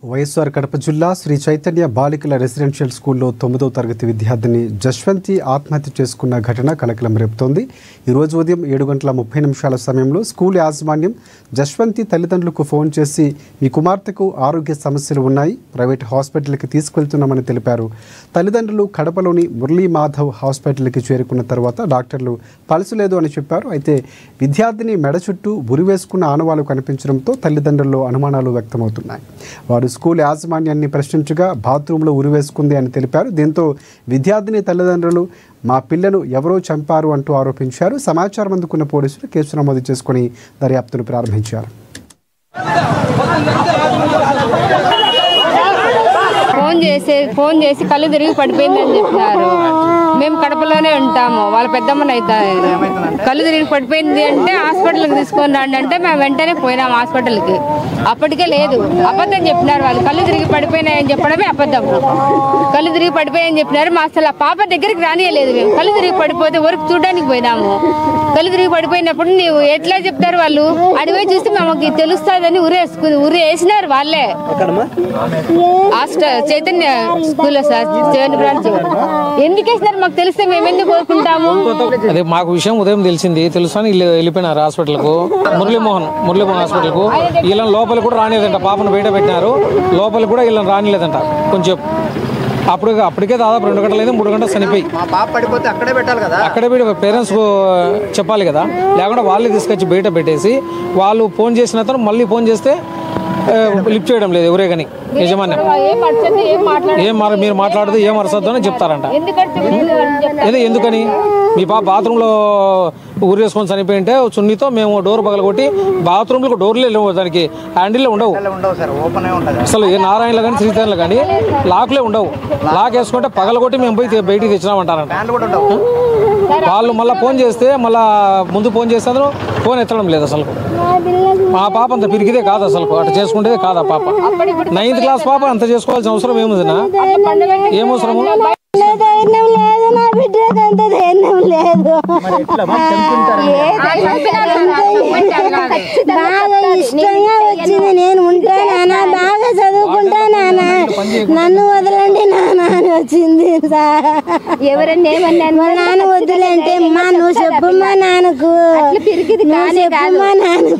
వైఎస్ఆర్ కడప జిల్లా శ్రీ చైతన్య బాలికల రెసిడెన్షియల్ స్కూల్లో 9వ తరగతి విద్యార్థిని జశ్వంతి ఆత్మహత్య చేసుకున్న ఘటన కలకలం రేపుతోంది. ఈరోజు ఉదయం 7:30 సమయంలో స్కూల్ యాజమాన్యం జశ్వంతి తల్లిదండ్రులకు ఫోన్ చేసి మీ కుమార్తెకు ఆరోగ్య సమస్యలు ఉన్నాయి, ప్రైవేట్ హాస్పిటల్కి తీసుకెళ్తున్నామని తెలిపారు. తల్లిదండ్రులు కడపలోని మురళీ మాధవ్ హాస్పిటల్కి చేరుకున్న తర్వాత డాక్టర్లు పల్సు లేదు అని చెప్పారు. అయితే విద్యార్థిని మెడ చుట్టూ ఉరివేసుకున్న ఆనవాలు కనిపించడంతో తల్లిదండ్రుల్లో అనుమానాలు వ్యక్తమవుతున్నాయి. వారు స్కూల్ యాజమాన్యాన్ని ప్రశ్నించగా బాత్రూంలో ఉరివేసుకుంది అని తెలిపారు. దీంతో విద్యార్థిని తల్లిదండ్రులు మా పిల్లను ఎవరో చంపారు అంటూ ఆరోపించారు. సమాచారం అందుకున్న పోలీసులు కేసు నమోదు చేసుకుని దర్యాప్తును ప్రారంభించారు. ఫోన్ చేసి కళ్ళు తిరిగి పడిపోయిందని చెప్పినారు. మేము కడపలోనే ఉంటాము. వాళ్ళ పెద్దమ్మని అయితే కళ్ళు తిరిగి పడిపోయింది అంటే హాస్పిటల్కి తీసుకొని రండి అంటే మేము వెంటనే పోయినాము హాస్పిటల్కి. అప్పటికే లేదు, అబద్ధం చెప్పినారు. వాళ్ళు కళ్ళు తిరిగి పడిపోయినాయని చెప్పడమే అబద్ధం. కళ్ళు తిరిగి పడిపోయాయని చెప్పినారు. మా అసలు ఆ పాప దగ్గరికి రానియలేదు. మేము కళ్ళు తిరిగి పడిపోతే వరకు చూడడానికి పోయినాము. కళ్ళు తిరిగి పడిపోయినప్పుడు నీవు ఎట్లా చెప్తారు వాళ్ళు? అడిగి చూస్తే మాకు తెలుస్తుందని ఉరి వేసినారు వాళ్ళే. చైతన్య స్కూల్లో సార్ బ్రాంచ్ ఎందుకు వేసినారు మాకు తెలిస్తే మేము ఎందుకు కోరుకుంటాము. అదే మాకు విషయం ఉదయం తెలుసని వెళ్ళిపోయినారు హాస్పిటల్కు, మురళీమోహన్ హాస్పిటల్కు. వీళ్ళని లోపల కూడా రానిలేదంట. పాపను బయట పెట్టినారు, లోపల కూడా వీళ్ళని రానిలేదంట. కొంచెం అప్పటికే దాదాపు 2 గంటలు అయితే 3 గంటలు చనిపోయి అక్కడే పెట్టి పేరెంట్స్ చెప్పాలి కదా, లేకుండా వాళ్ళే తీసుకొచ్చి బయట పెట్టేసి వాళ్ళు ఫోన్ చేసిన తర్వాత మళ్ళీ ఫోన్ చేస్తే లిఫ్ట్ చేయడం లేదు ఎవరే కానీ. యజమాన్యం మీరు మాట్లాడితే ఏం అరసద్దు అని చెప్తారంట. ఎందుకని మీ పాప బాత్రూంలో ఊరు వేసుకొని చనిపోయి ఉంటే చున్నీతో మేము డోర్ పగలగొట్టి బాత్రూంలో డోర్లే లేవు, దానికి హ్యాండిల్లో ఉండవు అసలు. ఏ నారాయణలో కానీ శ్రీశైలంలో కానీ లాక్లే ఉండవు. లాక్ వేసుకుంటే పగలగొట్టి మేము పోయి బయటికి తెచ్చినామంటారంట. వాళ్ళు మళ్ళీ ఫోన్ చేస్తే ముందు ఫోన్ చేస్తే అందరూ ఫోన్ ఎత్తడం లేదు అసలు. మా పాప అంత పిరికిదే కాదు అసలు, అటు చేసుకుంటేదే కాదు ఆ పాప. 9th క్లాస్ పాప అంత చేసుకోవాల్సిన అవసరం ఏముందినా? ఏమవసరము? బాగా ఇష్టంగా వచ్చింది. నేను ఉంటానా, బాగా చదువుకుంటానా, నన్ను వదలండి నాన్న అని వచ్చింది. ఎవరన్నా ఏమన్నా నాన్న వద్దులంటే మా నువ్వు చెప్పమ్మా నాన్నకు, చెప్పమ్మా నాన్న.